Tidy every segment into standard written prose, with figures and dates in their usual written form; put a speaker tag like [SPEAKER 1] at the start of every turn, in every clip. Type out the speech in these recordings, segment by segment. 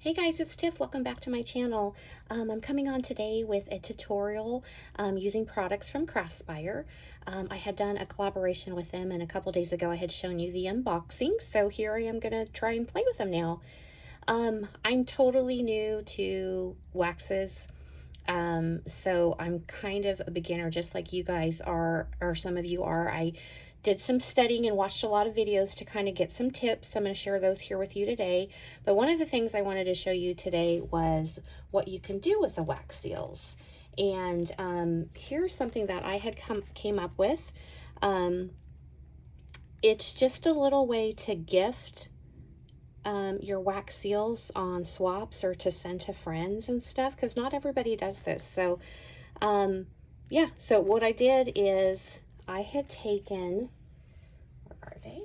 [SPEAKER 1] Hey guys, it's Tiff. Welcome back to my channel. I'm coming on today with a tutorial using products from Craspire. I had done a collaboration with them, and a couple days ago I had shown you the unboxing, so here I am going to try and play with them now. I'm totally new to waxes, so I'm kind of a beginner, just like you guys are, or some of you are. I did some studying and watched a lot of videos to kind of get some tips. I'm going to share those here with you today. But one of the things I wanted to show you today was what you can do with the wax seals. And here's something that I had came up with. It's just a little way to gift your wax seals on swaps or to send to friends and stuff, because not everybody does this. So yeah, so what I did is I had taken, where are they?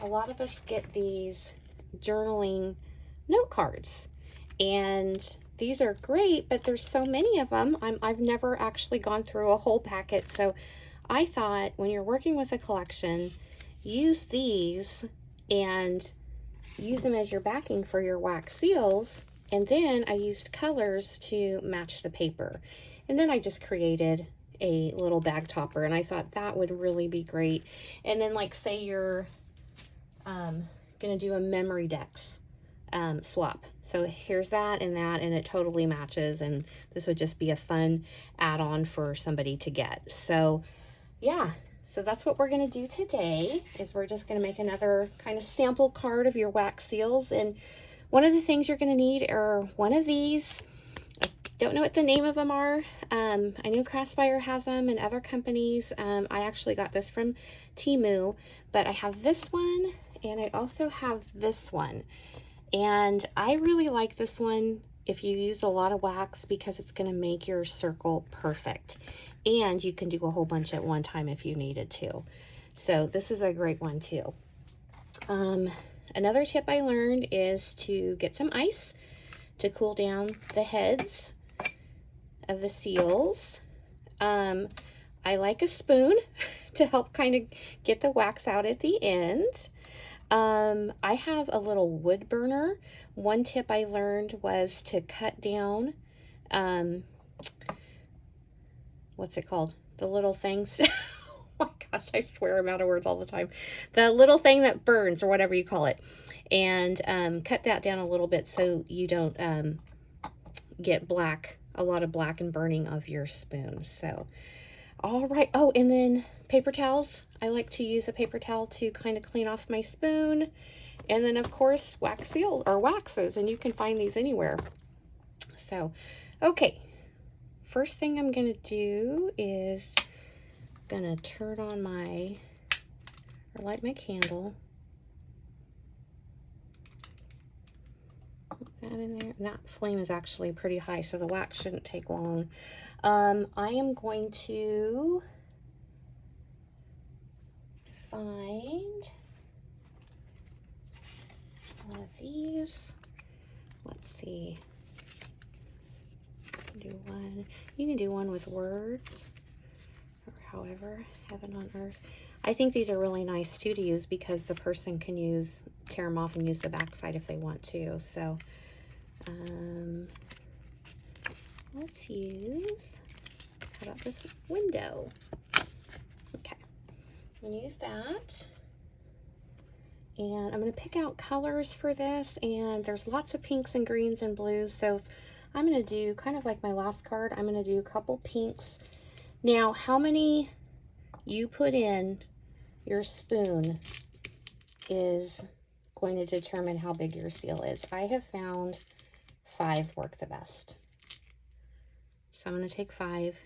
[SPEAKER 1] A lot of us get these journaling note cards, and these are great, but there's so many of them. I've never actually gone through a whole packet, so I thought when you're working with a collection, use these and use them as your backing for your wax seals. And then I used colors to match the paper. And then I just created a little bag topper, and I thought that would really be great. And then, like, say you're gonna do a memory decks swap. So here's that, and it totally matches, and this would just be a fun add-on for somebody to get. So yeah, so that's what we're going to do today, is we're just going to make another kind of sample card of your wax seals. And one of the things you're going to need are one of these. I don't know what the name of them are. I know Craspire has them and other companies. I actually got this from Temu, but I have this one, and I also have this one. And I really like this one if you use a lot of wax, because it's going to make your circle perfect. And you can do a whole bunch at one time if you needed to. So this is a great one too. Another tip I learned is to get some ice to cool down the heads of the seals. I like a spoon to help kind of get the wax out at the end. I have a little wood burner. One tip I learned was to cut down, what's it called? The little things. Oh my gosh, I swear I'm out of words all the time. The little thing that burns, or whatever you call it. And cut that down a little bit so you don't get a lot of black and burning of your spoon. So, all right. Oh, and then paper towels. I like to use a paper towel to kind of clean off my spoon. And then, of course, wax seal or waxes, and you can find these anywhere. So, okay. First thing I'm going to do is going to turn on light my candle. Put that in there. And that flame is actually pretty high, so the wax shouldn't take long. I am going to find one of these. Let's see. Do one. You can do one with words, or however, heaven on earth. I think these are really nice too to use, because the person can tear them off and use the back side if they want to. So let's use, how about this window? Okay, I'm gonna use that. And I'm going to pick out colors for this, and there's lots of pinks and greens and blues. So I'm going to do, kind of like my last card, I'm going to do a couple pinks. Now, how many you put in your spoon is going to determine how big your seal is. I have found 5 work the best. So I'm going to take 5,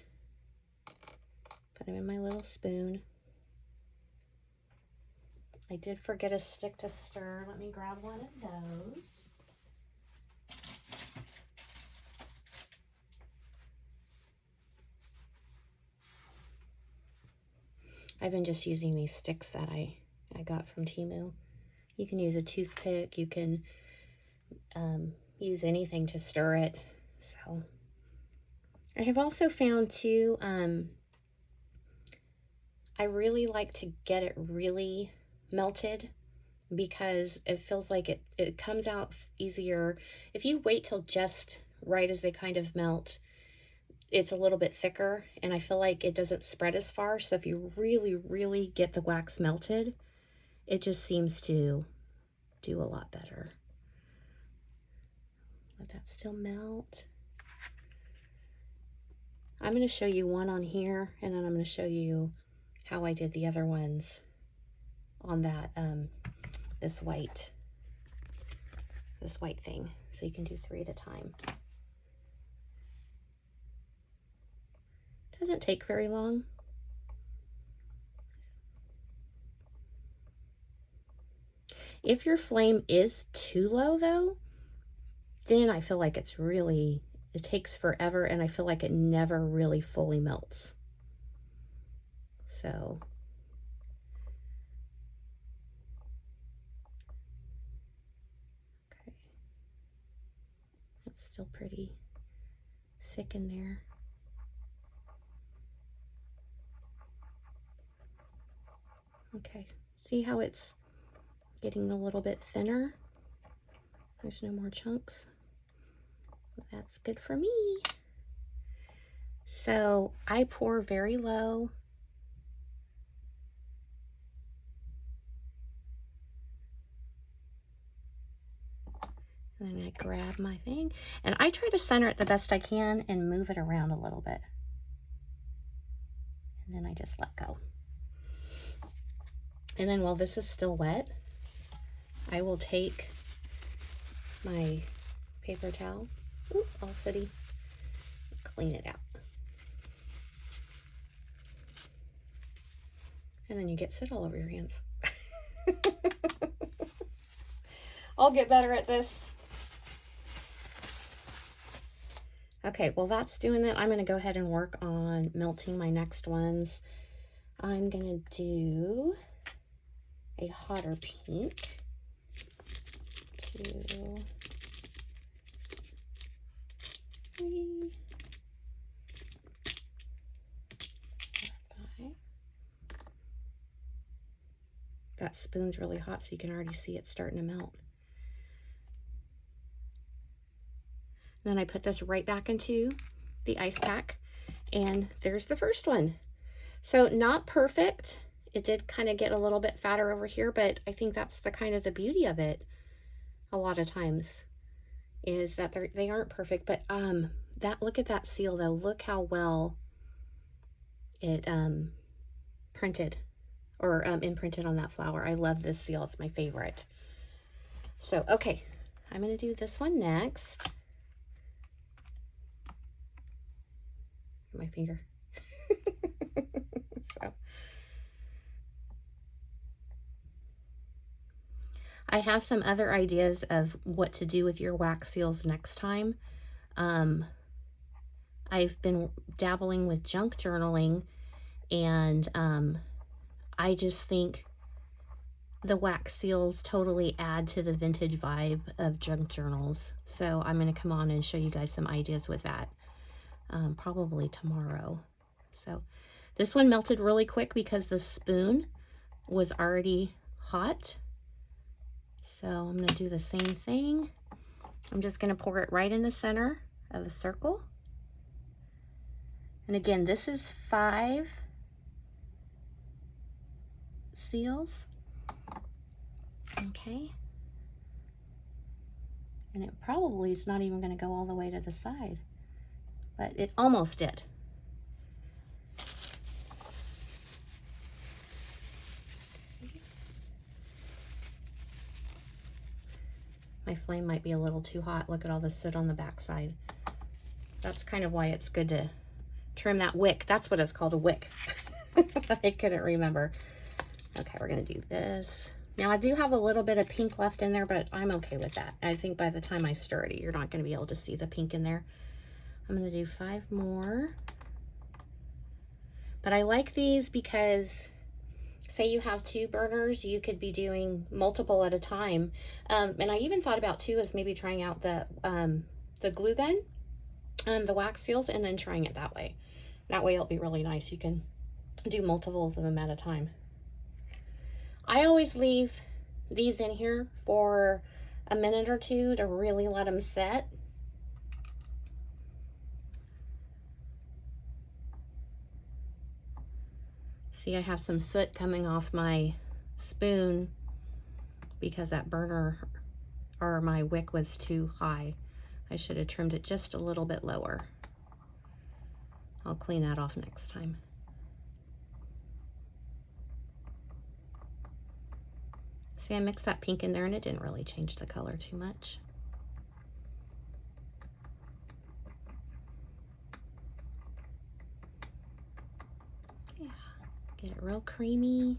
[SPEAKER 1] put them in my little spoon. I did forget a stick to stir. Let me grab one of those. I've been just using these sticks that I got from Temu. You can use a toothpick. You can use anything to stir it. So I have also found too, I really like to get it really melted because it feels like it comes out easier. If you wait till just right as they kind of melt, it's a little bit thicker, and I feel like it doesn't spread as far. So if you really, really get the wax melted, it just seems to do a lot better. Let that still melt. I'm going to show you one on here, and then I'm going to show you how I did the other ones on that this white thing. So you can do 3 at a time. Doesn't take very long. If your flame is too low though, then I feel like it takes forever, and I feel like it never really fully melts. So okay, it's still pretty thick in there. Okay, see how it's getting a little bit thinner? There's no more chunks. Well, that's good for me. So I pour very low. And then I grab my thing, and I try to center it the best I can and move it around a little bit. And then I just let go. And then while this is still wet, I will take my paper towel, all sooty, clean it out. And then you get soot all over your hands. I'll get better at this. Okay, well that's doing it. I'm going to go ahead and work on melting my next ones. I'm going to do a hotter pink. 2, 3, 4, 5. That spoon's really hot, so you can already see it starting to melt. And then I put this right back into the ice pack, and there's the first one. So not perfect. It did kind of get a little bit fatter over here, but I think that's the kind of the beauty of it a lot of times, is that they aren't perfect. But look at that seal though. Look how well it printed or imprinted on that flower. I love this seal. It's my favorite. So okay, I'm going to do this one next. My finger. So I have some other ideas of what to do with your wax seals next time. I've been dabbling with junk journaling, and I just think the wax seals totally add to the vintage vibe of junk journals. So I'm going to come on and show you guys some ideas with that. Probably tomorrow. So this one melted really quick because the spoon was already hot. So I'm going to do the same thing. I'm just going to pour it right in the center of the circle. And again, this is 5 seals. Okay. And it probably is not even going to go all the way to the side, but it almost did. My flame might be a little too hot. Look at all the soot on the back side. That's kind of why it's good to trim that wick. That's what it's called, a wick. I couldn't remember. Okay, we're going to do this. Now, I do have a little bit of pink left in there, but I'm okay with that. I think by the time I stir it, you're not going to be able to see the pink in there. I'm going to do 5 more. But I like these because, say you have 2 burners, you could be doing multiple at a time. And I even thought about too is maybe trying out the glue gun, the wax seals, and then trying it that way. That way it'll be really nice. You can do multiples of them at a time. I always leave these in here for a minute or two to really let them set. See, I have some soot coming off my spoon because that burner or my wick was too high. I should have trimmed it just a little bit lower. I'll clean that off next time. See, I mixed that pink in there and it didn't really change the color too much. Yeah, get it real creamy.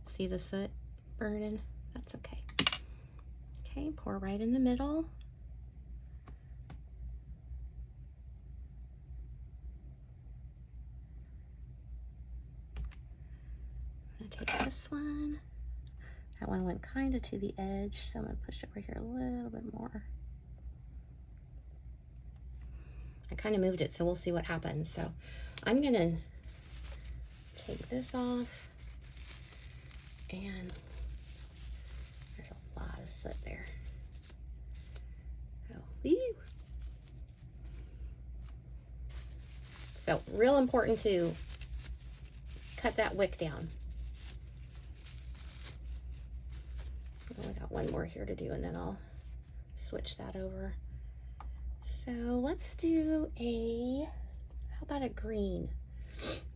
[SPEAKER 1] See the soot burning? That's okay. Okay, pour right in the middle. I'm gonna take this one. That one went kind of to the edge, so I'm gonna push it over here a little bit more. I kind of moved it, so we'll see what happens. So I'm gonna take this off, and there's a lot of soot there. Oh, woo. So real important to cut that wick down. I only got one more here to do, and then I'll switch that over. So let's do how about a green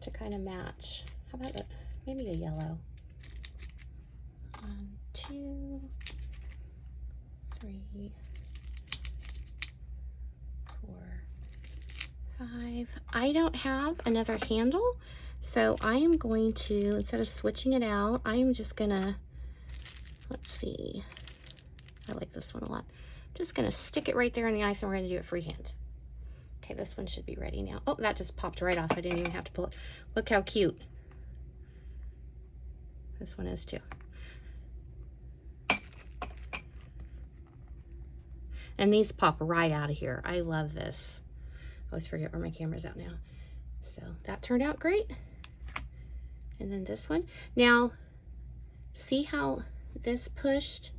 [SPEAKER 1] to kind of match? How about maybe a yellow? 1, 2, 3, 4, 5. I don't have another handle, so I am going to, instead of switching it out, I am just gonna, let's see, I like this one a lot. I'm just gonna stick it right there in the ice, and we're gonna do it freehand. Okay, this one should be ready now. Oh, that just popped right off. I didn't even have to pull it. Look how cute this one is too. And these pop right out of here. I love this. I always forget where my camera's at now. So that turned out great. And then this one. Now, see how this pushed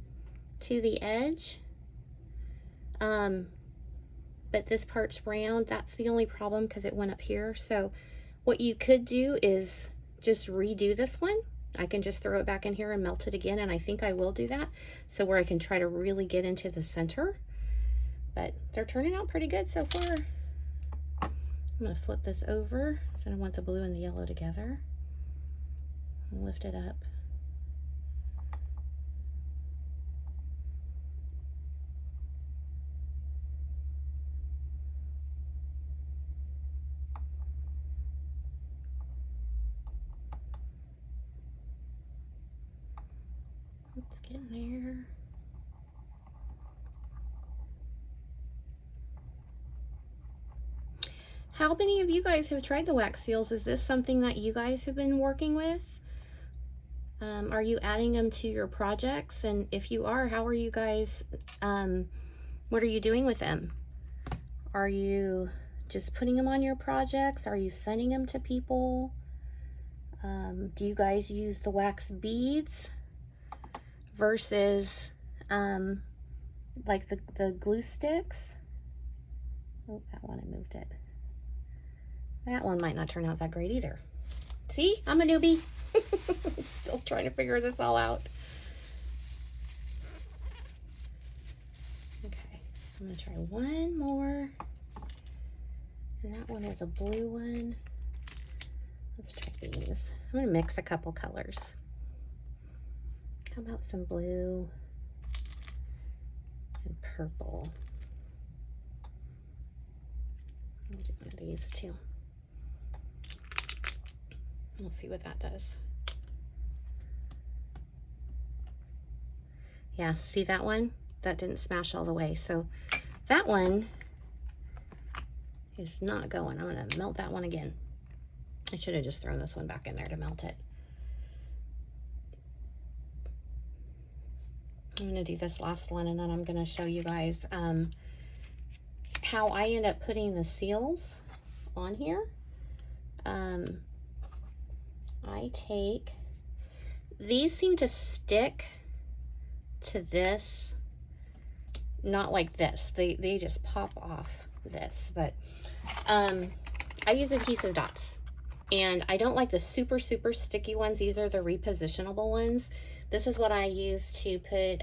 [SPEAKER 1] to the edge? But this part's round. That's the only problem because it went up here. So what you could do is just redo this one. I can just throw it back in here and melt it again, and I think I will do that. So where I can try to really get into the center. But they're turning out pretty good so far. I'm gonna flip this over, so I want the blue and the yellow together. And lift it up. Let's get in there. How many of you guys have tried the wax seals? Is this something that you guys have been working with? Are you adding them to your projects? And if you are, how are you guys, what are you doing with them? Are you just putting them on your projects? Are you sending them to people? Do you guys use the wax beads versus like the glue sticks? Oh, that one, I moved it. That one might not turn out that great either. See, I'm a newbie. I'm still trying to figure this all out. Okay, I'm gonna try one more. And that one is a blue one. Let's try these. I'm gonna mix a couple colors. How about some blue and purple? I'll do one of these too. We'll see what that does. Yeah, see that one? That didn't smash all the way. So that one is not going. I'm gonna melt that one again. I should have just thrown this one back in there to melt it. I'm gonna do this last one, and then I'm gonna show you guys how I end up putting the seals on here. I take, These seem to stick to this, not like this. They just pop off this, but I use adhesive dots. And I don't like the super sticky ones. These are the repositionable ones. This is what I use to put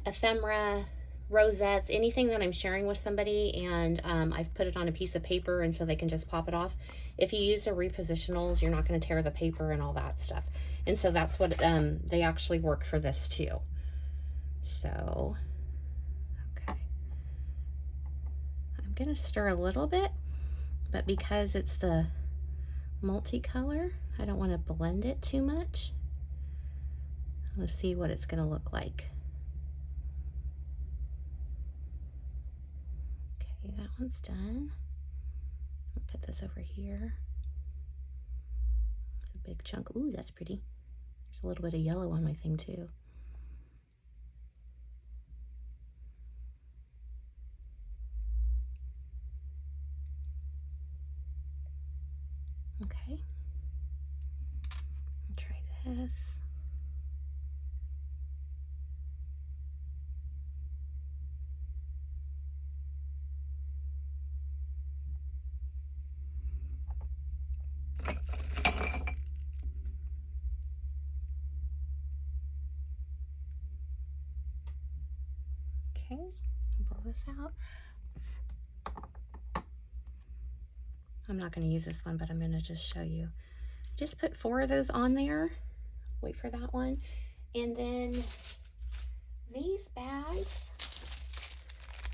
[SPEAKER 1] ephemera, rosettes, anything that I'm sharing with somebody, and I've put it on a piece of paper and so they can just pop it off. If you use the repositionals, you're not going to tear the paper and all that stuff. And so that's what they actually work for this too. So, okay. I'm going to stir a little bit, but because it's the multicolor, I don't want to blend it too much. I'm going to see what it's going to look like. Okay, that one's done. I'll put this over here. A big chunk. Ooh, that's pretty. There's a little bit of yellow on my thing too. Okay. I'll try this. Okay, pull this out. I'm not going to use this one, but I'm going to just show you. Just put 4 of those on there. Wait for that one. And then these bags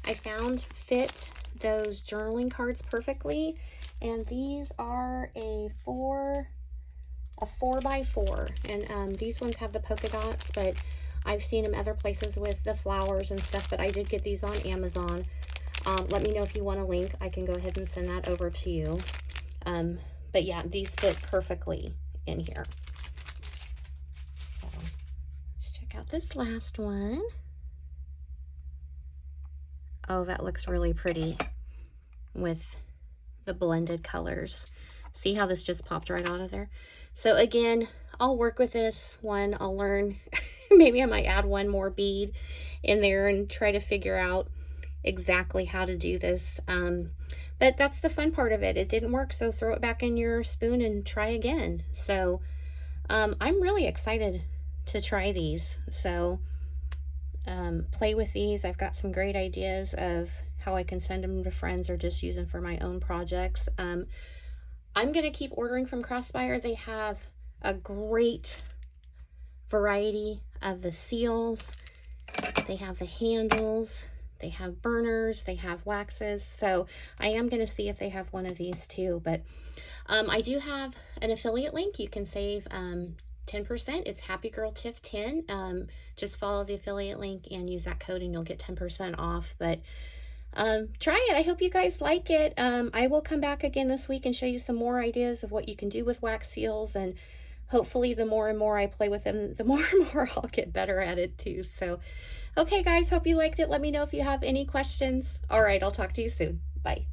[SPEAKER 1] I found fit those journaling cards perfectly. And these are a 4x4. And these ones have the polka dots, but I've seen them other places with the flowers and stuff, but I did get these on Amazon. Let me know if you want a link. I can go ahead and send that over to you. But yeah, these fit perfectly in here. So let's check out this last one. Oh, that looks really pretty with the blended colors. See how this just popped right out of there? So again, I'll work with this one. I'll learn. Maybe I might add one more bead in there and try to figure out exactly how to do this. But that's the fun part of it. It didn't work, so throw it back in your spoon and try again. So I'm really excited to try these. So play with these. I've got some great ideas of how I can send them to friends or just use them for my own projects. I'm going to keep ordering from Craspire. They have a great variety of the seals. They have the handles. They have burners. They have waxes. So I am going to see if they have one of these too. But I do have an affiliate link. You can save 10%. It's HappyGirlTiff10. Just follow the affiliate link and use that code and you'll get 10% off. But try it. I hope you guys like it. I will come back again this week and show you some more ideas of what you can do with wax seals, and hopefully the more and more I play with them, the more and more I'll get better at it too. So, okay guys, hope you liked it. Let me know if you have any questions. All right, I'll talk to you soon. Bye.